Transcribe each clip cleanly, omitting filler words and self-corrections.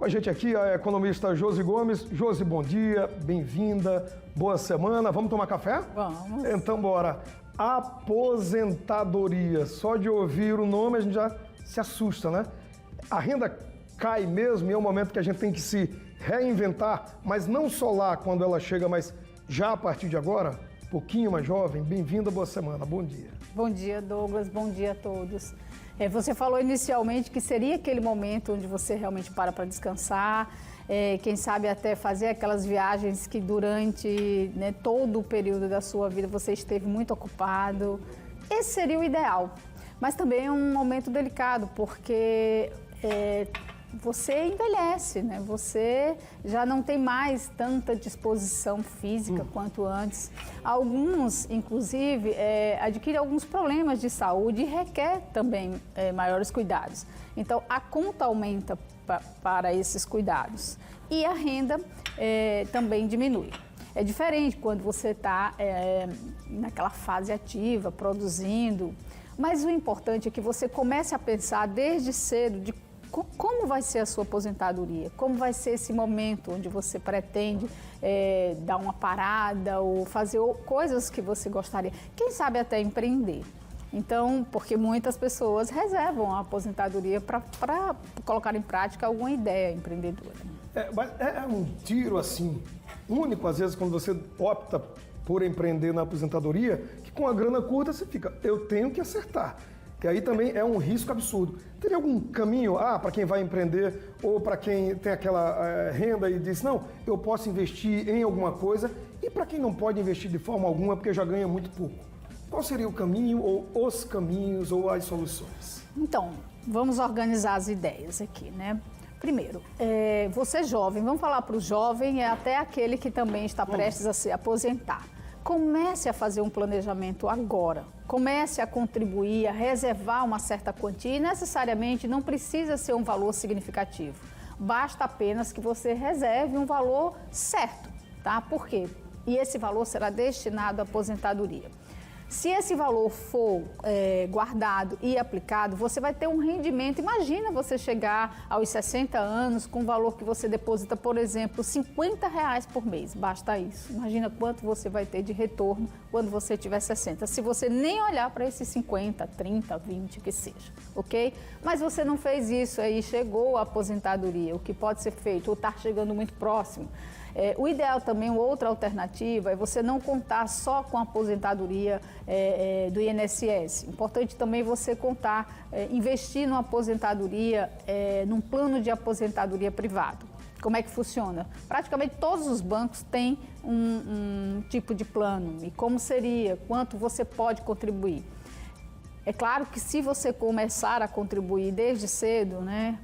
Com a gente aqui a economista Josi Gomes. Josi, bom dia, bem-vinda, boa semana. Vamos tomar café? Vamos. Então bora. Aposentadoria. Só de ouvir o nome a gente já se assusta, né? A renda cai mesmo e é um momento que a gente tem que se reinventar, mas não só lá quando ela chega, mas já a partir de agora, pouquinho mais jovem. Bem-vinda, boa semana, bom dia. Bom dia, Douglas, bom dia a todos. Você falou inicialmente que seria aquele momento onde você realmente para descansar, quem sabe até fazer aquelas viagens que durante todo o período da sua vida você esteve muito ocupado. Esse seria o ideal, mas também é um momento delicado, porque você envelhece, né? Você já não tem mais tanta disposição física quanto antes. Alguns, inclusive, adquirem alguns problemas de saúde e requer também maiores cuidados. Então, a conta aumenta para esses cuidados e a renda também diminui. É diferente quando você está naquela fase ativa, produzindo, mas o importante é que você comece a pensar desde cedo de como vai ser a sua aposentadoria? Como vai ser esse momento onde você pretende dar uma parada ou fazer coisas que você gostaria? Quem sabe até empreender. Então, porque muitas pessoas reservam a aposentadoria para colocar em prática alguma ideia empreendedora. Mas é um tiro assim, único às vezes quando você opta por empreender na aposentadoria, que com a grana curta você fica, eu tenho que acertar. Que aí também é um risco absurdo. Teria algum caminho, para quem vai empreender ou para quem tem aquela renda e diz, não, eu posso investir em alguma coisa, e para quem não pode investir de forma alguma porque já ganha muito pouco? Qual seria o caminho ou os caminhos ou as soluções? Então, vamos organizar as ideias aqui, né? Primeiro, você jovem, vamos falar para o jovem, até aquele que também está prestes a se aposentar. Comece a fazer um planejamento agora. Comece a contribuir, a reservar uma certa quantia e necessariamente não precisa ser um valor significativo. Basta apenas que você reserve um valor certo, tá? Por quê? E esse valor será destinado à aposentadoria. Se esse valor for guardado e aplicado, você vai ter um rendimento. Imagina você chegar aos 60 anos com um valor que você deposita, por exemplo, R$50 por mês. Basta isso. Imagina quanto você vai ter de retorno quando você tiver 60. Se você nem olhar para esses 50, 30, 20, que seja, ok? Mas você não fez isso aí, chegou à aposentadoria. O que pode ser feito ou está chegando muito próximo. O ideal também, outra alternativa, é você não contar só com a aposentadoria do INSS. Importante também você contar, investir numa aposentadoria, num plano de aposentadoria privado. Como é que funciona? Praticamente todos os bancos têm um tipo de plano. E como seria? Quanto você pode contribuir? É claro que se você começar a contribuir desde cedo, né,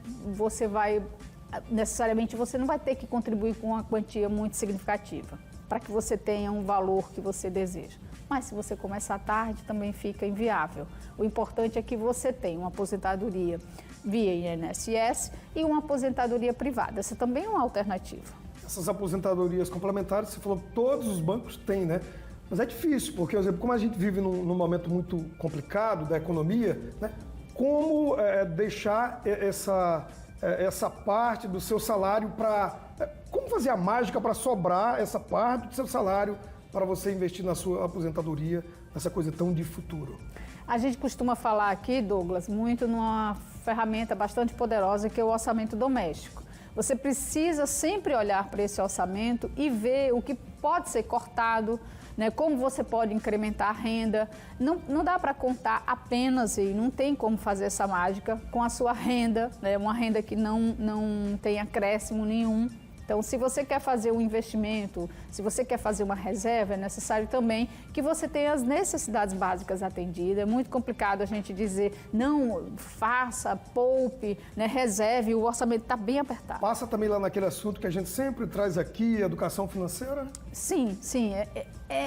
necessariamente você não vai ter que contribuir com uma quantia muito significativa para que você tenha um valor que você deseja. Mas se você começar tarde, também fica inviável. O importante é que você tenha uma aposentadoria via INSS e uma aposentadoria privada. Essa também é uma alternativa. Essas aposentadorias complementares, você falou, todos os bancos têm, né? Mas é difícil, porque, por exemplo, como a gente vive num momento muito complicado da economia, né? Como deixar essa parte do seu salário como fazer a mágica para sobrar essa parte do seu salário para você investir na sua aposentadoria, nessa coisa tão de futuro? A gente costuma falar aqui, Douglas, muito numa ferramenta bastante poderosa que é o orçamento doméstico. Você precisa sempre olhar para esse orçamento e ver o que pode ser cortado, né? Como você pode incrementar a renda. Não dá para contar apenas, e não tem como fazer essa mágica, com a sua renda, né? Uma renda que não tem acréscimo nenhum. Então, se você quer fazer um investimento, se você quer fazer uma reserva, é necessário também que você tenha as necessidades básicas atendidas. É muito complicado a gente dizer, não, faça, poupe, né, reserve, o orçamento está bem apertado. Passa também lá naquele assunto que a gente sempre traz aqui, educação financeira? Sim.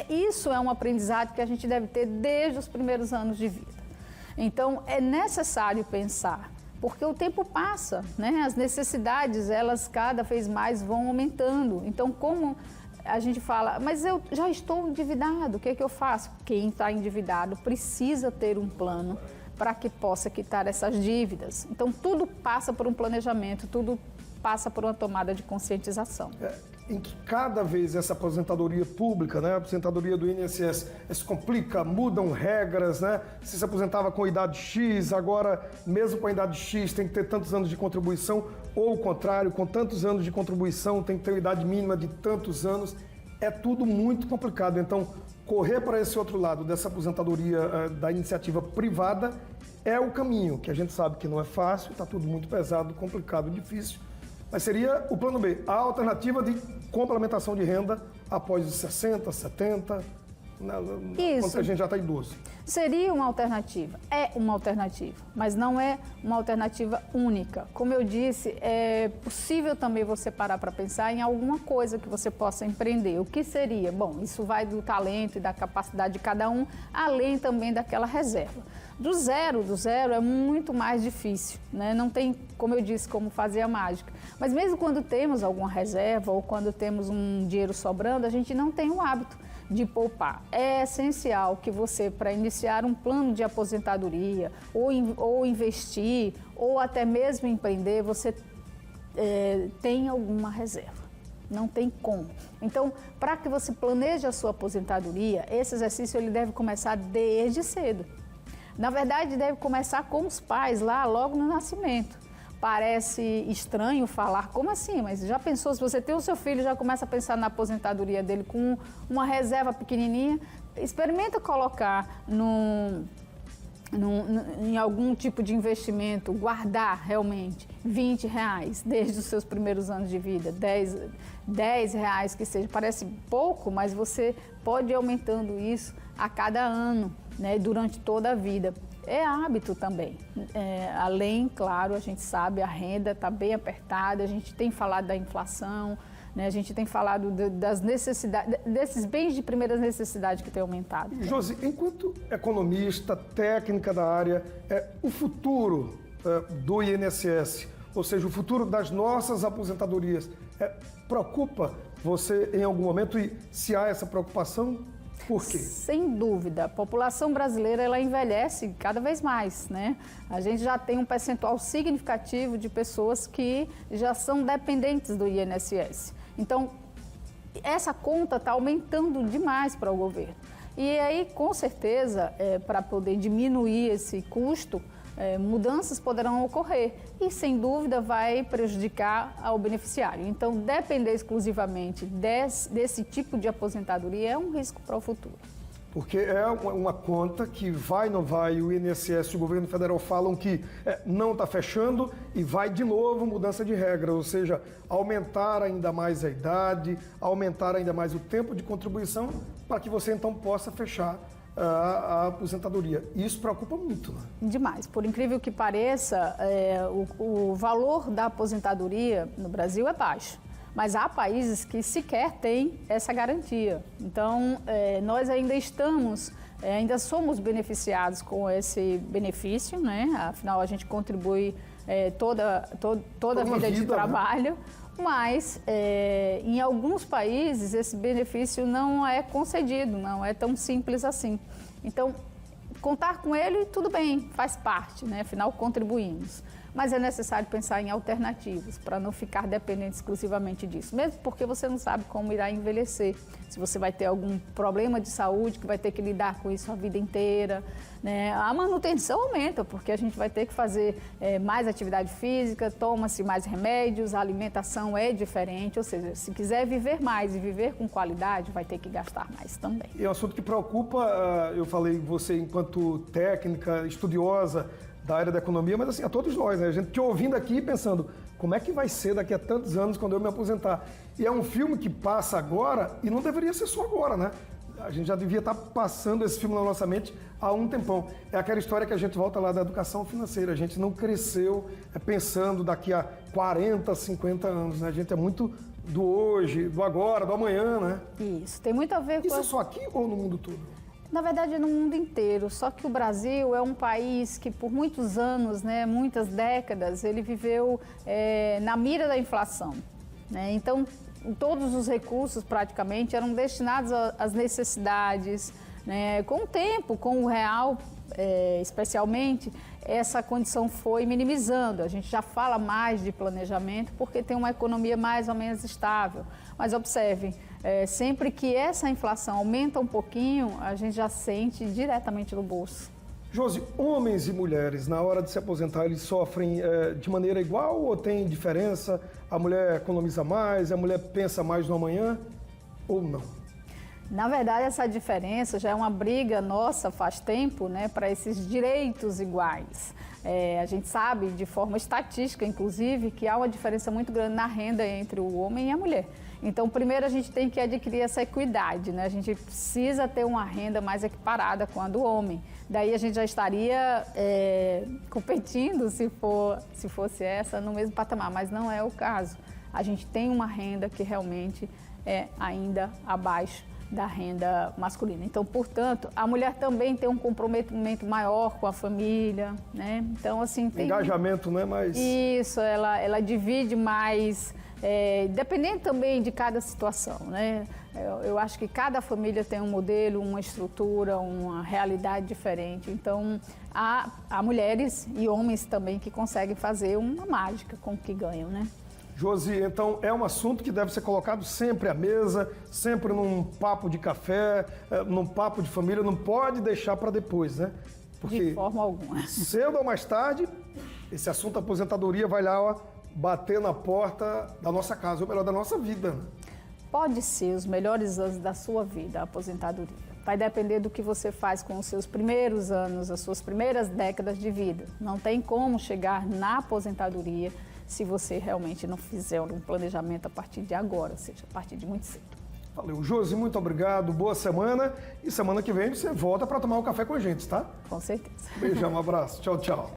Isso é um aprendizado que a gente deve ter desde os primeiros anos de vida. Então, é necessário pensar. Porque o tempo passa, né? As necessidades, elas cada vez mais vão aumentando. Então, como a gente fala, mas eu já estou endividado, o que é que eu faço? Quem está endividado precisa ter um plano para que possa quitar essas dívidas. Então, tudo passa por um planejamento, tudo passa por uma tomada de conscientização. Em que cada vez essa aposentadoria pública, né, a aposentadoria do INSS, se complica, mudam regras, né? Se aposentava com idade X, agora, mesmo com a idade X, tem que ter tantos anos de contribuição, ou o contrário, com tantos anos de contribuição, tem que ter uma idade mínima de tantos anos. É tudo muito complicado. Então, correr para esse outro lado dessa aposentadoria da iniciativa privada é o caminho, que a gente sabe que não é fácil, está tudo muito pesado, complicado, difícil. Mas seria o plano B, a alternativa de complementação de renda após os 60, 70, quando a gente já está idoso. Seria uma alternativa, é uma alternativa, mas não é uma alternativa única. Como eu disse, é possível também você parar para pensar em alguma coisa que você possa empreender. O que seria? Bom, isso vai do talento e da capacidade de cada um, além também daquela reserva. Do zero é muito mais difícil, né? Não tem, como eu disse, como fazer a mágica. Mas mesmo quando temos alguma reserva ou quando temos um dinheiro sobrando, a gente não tem o hábito de poupar. É essencial que você, para iniciar um plano de aposentadoria, ou investir, ou até mesmo empreender, você tenha alguma reserva. Não tem como. Então, para que você planeje a sua aposentadoria, esse exercício ele deve começar desde cedo. Na verdade, deve começar com os pais, lá logo no nascimento. Parece estranho falar, como assim? Mas já pensou, se você tem o seu filho, já começa a pensar na aposentadoria dele com uma reserva pequenininha, experimenta colocar em algum tipo de investimento, guardar realmente R$20 desde os seus primeiros anos de vida, R$10 que seja. Parece pouco, mas você pode ir aumentando isso a cada ano, né, durante toda a vida. É hábito também. Além, claro, a gente sabe, a renda está bem apertada, a gente tem falado da inflação, né, a gente tem falado das necessidades, desses bens de primeira necessidade que tem aumentado. Josi, enquanto economista, técnica da área, o futuro do INSS, ou seja, o futuro das nossas aposentadorias, preocupa você em algum momento? E se há essa preocupação, por quê? Sem dúvida. A população brasileira ela envelhece cada vez mais, né? A gente já tem um percentual significativo de pessoas que já são dependentes do INSS. Então, essa conta está aumentando demais para o governo. E aí, com certeza, para poder diminuir esse custo, mudanças poderão ocorrer e, sem dúvida, vai prejudicar ao beneficiário. Então, depender exclusivamente desse tipo de aposentadoria é um risco para o futuro. Porque é uma conta que vai ou não vai, o INSS e o governo federal falam que não está fechando e vai de novo mudança de regra, ou seja, aumentar ainda mais a idade, aumentar ainda mais o tempo de contribuição para que você então possa fechar a aposentadoria. Isso preocupa muito, né? Demais. Por incrível que pareça, o valor da aposentadoria no Brasil é baixo, mas há países que sequer têm essa garantia. Então, nós ainda somos beneficiados com esse benefício, né? Afinal, a gente contribui toda a vida de trabalho, né? Mas em alguns países esse benefício não é concedido, não é tão simples assim. Então, contar com ele, tudo bem, faz parte, né? Afinal, contribuímos. Mas é necessário pensar em alternativas para não ficar dependente exclusivamente disso, mesmo porque você não sabe como irá envelhecer, se você vai ter algum problema de saúde que vai ter que lidar com isso a vida inteira, né? A manutenção aumenta, porque a gente vai ter que fazer mais atividade física, toma-se mais remédios, a alimentação é diferente, ou seja, se quiser viver mais e viver com qualidade, vai ter que gastar mais também. E é um assunto que preocupa, eu falei, você enquanto técnica, estudiosa da área da economia, mas assim, a todos nós, né? A gente te ouvindo aqui e pensando, como é que vai ser daqui a tantos anos quando eu me aposentar? E é um filme que passa agora e não deveria ser só agora, né? A gente já devia estar passando esse filme na nossa mente há um tempão. É aquela história que a gente volta lá da educação financeira. A gente não cresceu pensando daqui a 40, 50 anos, né? A gente é muito do hoje, do agora, do amanhã, né? Isso, tem muito a ver com... Isso é só aqui ou no mundo todo? Na verdade, é no mundo inteiro, só que o Brasil é um país que por muitos anos, né, muitas décadas, ele viveu na mira da inflação, né? Então, todos os recursos praticamente eram destinados às necessidades, né? Com o tempo, com o real especialmente, essa condição foi minimizando. A gente já fala mais de planejamento porque tem uma economia mais ou menos estável. Mas observem, sempre que essa inflação aumenta um pouquinho, a gente já sente diretamente no bolso. Josi, homens e mulheres, na hora de se aposentar, eles sofrem de maneira igual ou tem diferença? A mulher economiza mais, a mulher pensa mais no amanhã ou não? Na verdade, essa diferença já é uma briga nossa faz tempo, né, para esses direitos iguais. A gente sabe, de forma estatística, inclusive, que há uma diferença muito grande na renda entre o homem e a mulher. Então, primeiro a gente tem que adquirir essa equidade, né? A gente precisa ter uma renda mais equiparada com a do homem. Daí a gente já estaria competindo, se fosse essa, no mesmo patamar, mas não é o caso. A gente tem uma renda que realmente é ainda abaixo da renda masculina. Então, portanto, a mulher também tem um comprometimento maior com a família, né? Então, assim, tem... Engajamento, né? Mais... Isso, ela divide mais, dependendo também de cada situação, né? Eu acho que cada família tem um modelo, uma estrutura, uma realidade diferente. Então, há mulheres e homens também que conseguem fazer uma mágica com o que ganham, né? Josi, então é um assunto que deve ser colocado sempre à mesa, sempre num papo de café, num papo de família, não pode deixar para depois, né? Porque de forma alguma. Cedo ou mais tarde, esse assunto da aposentadoria vai lá, ó, bater na porta da nossa casa, ou melhor, da nossa vida. Pode ser os melhores anos da sua vida, a aposentadoria. Vai depender do que você faz com os seus primeiros anos, as suas primeiras décadas de vida. Não tem como chegar na aposentadoria se você realmente não fizer um planejamento a partir de agora, ou seja, a partir de muito cedo. Valeu, Josi, muito obrigado, boa semana. E semana que vem você volta para tomar um café com a gente, tá? Com certeza. Beijão, um abraço. Tchau, tchau.